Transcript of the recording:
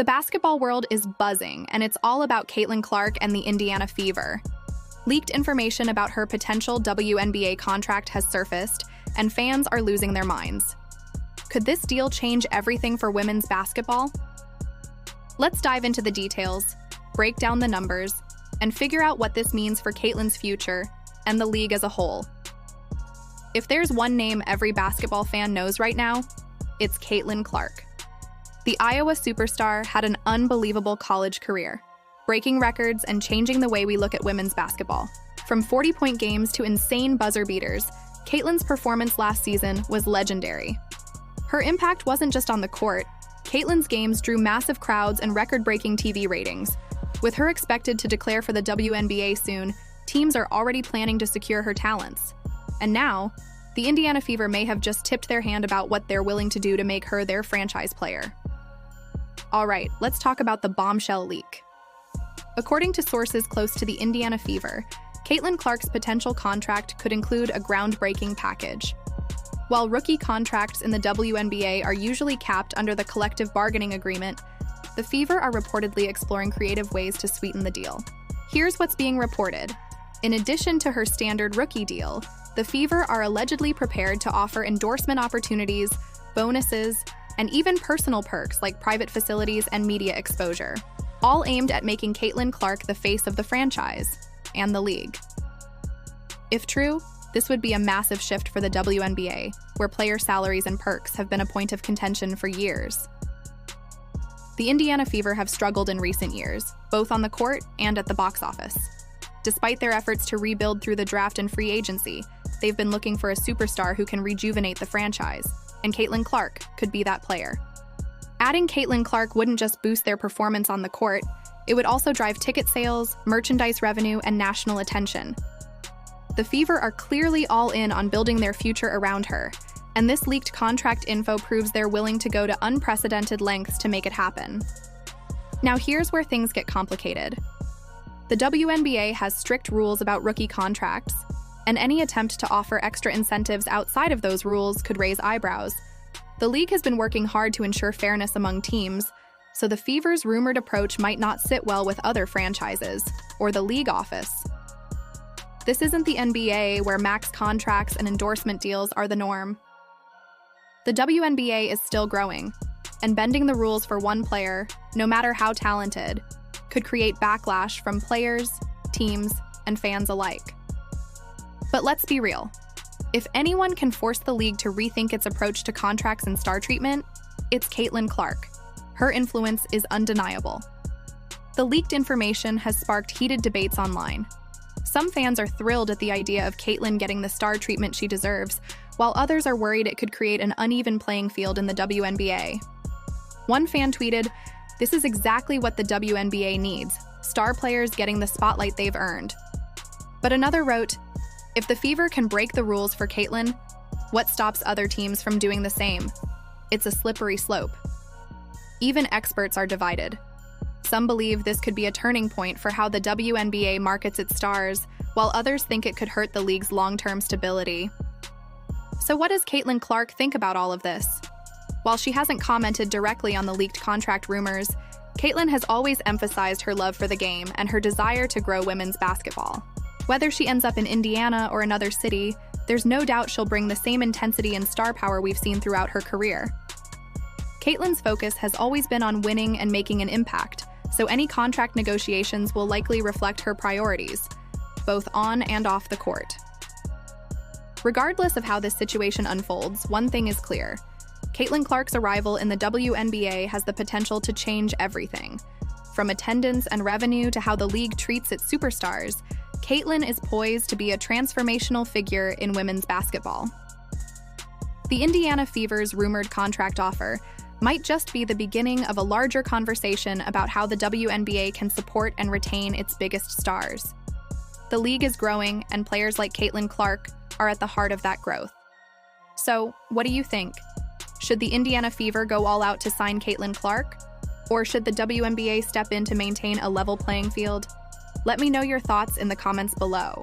The basketball world is buzzing, and it's all about Caitlin Clark and the Indiana Fever. Leaked information about her potential WNBA contract has surfaced, and fans are losing their minds. Could this deal change everything for women's basketball? Let's dive into the details, break down the numbers, and figure out what this means for Caitlin's future and the league as a whole. If there's one name every basketball fan knows right now, it's Caitlin Clark. The Iowa superstar had an unbelievable college career, breaking records and changing the way we look at women's basketball. From 40-point games to insane buzzer beaters, Caitlin's performance last season was legendary. Her impact wasn't just on the court. Caitlin's games drew massive crowds and record-breaking TV ratings. With her expected to declare for the WNBA soon, teams are already planning to secure her talents. And now, the Indiana Fever may have just tipped their hand about what they're willing to do to make her their franchise player. All right, let's talk about the bombshell leak. According to sources close to the Indiana Fever, Caitlin Clark's potential contract could include a groundbreaking package. While rookie contracts in the WNBA are usually capped under the collective bargaining agreement, the Fever are reportedly exploring creative ways to sweeten the deal. Here's what's being reported. In addition to her standard rookie deal, the Fever are allegedly prepared to offer endorsement opportunities, bonuses, and even personal perks like private facilities and media exposure, all aimed at making Caitlin Clark the face of the franchise and the league. If true, this would be a massive shift for the WNBA, where player salaries and perks have been a point of contention for years. The Indiana Fever have struggled in recent years, both on the court and at the box office. Despite their efforts to rebuild through the draft and free agency, they've been looking for a superstar who can rejuvenate the franchise, and Caitlin Clark could be that player. Adding Caitlin Clark wouldn't just boost their performance on the court, it would also drive ticket sales, merchandise revenue, and national attention. The Fever are clearly all in on building their future around her, and this leaked contract info proves they're willing to go to unprecedented lengths to make it happen. Now here's where things get complicated. The WNBA has strict rules about rookie contracts, and any attempt to offer extra incentives outside of those rules could raise eyebrows. The league has been working hard to ensure fairness among teams, so the Fever's rumored approach might not sit well with other franchises or the league office. This isn't the NBA, where max contracts and endorsement deals are the norm. The WNBA is still growing, and bending the rules for one player, no matter how talented, could create backlash from players, teams, and fans alike. But let's be real. If anyone can force the league to rethink its approach to contracts and star treatment, it's Caitlin Clark. Her influence is undeniable. The leaked information has sparked heated debates online. Some fans are thrilled at the idea of Caitlin getting the star treatment she deserves, while others are worried it could create an uneven playing field in the WNBA. One fan tweeted, "This is exactly what the WNBA needs, star players getting the spotlight they've earned." But another wrote, "If the Fever can break the rules for Caitlin, what stops other teams from doing the same? It's a slippery slope." Even experts are divided. Some believe this could be a turning point for how the WNBA markets its stars, while others think it could hurt the league's long-term stability. So what does Caitlin Clark think about all of this? While she hasn't commented directly on the leaked contract rumors, Caitlin has always emphasized her love for the game and her desire to grow women's basketball. Whether she ends up in Indiana or another city, there's no doubt she'll bring the same intensity and star power we've seen throughout her career. Caitlin's focus has always been on winning and making an impact, so any contract negotiations will likely reflect her priorities, both on and off the court. Regardless of how this situation unfolds, one thing is clear. Caitlin Clark's arrival in the WNBA has the potential to change everything. From attendance and revenue to how the league treats its superstars, Caitlin is poised to be a transformational figure in women's basketball. The Indiana Fever's rumored contract offer might just be the beginning of a larger conversation about how the WNBA can support and retain its biggest stars. The league is growing, and players like Caitlin Clark are at the heart of that growth. So, what do you think? Should the Indiana Fever go all out to sign Caitlin Clark? Or should the WNBA step in to maintain a level playing field? Let me know your thoughts in the comments below.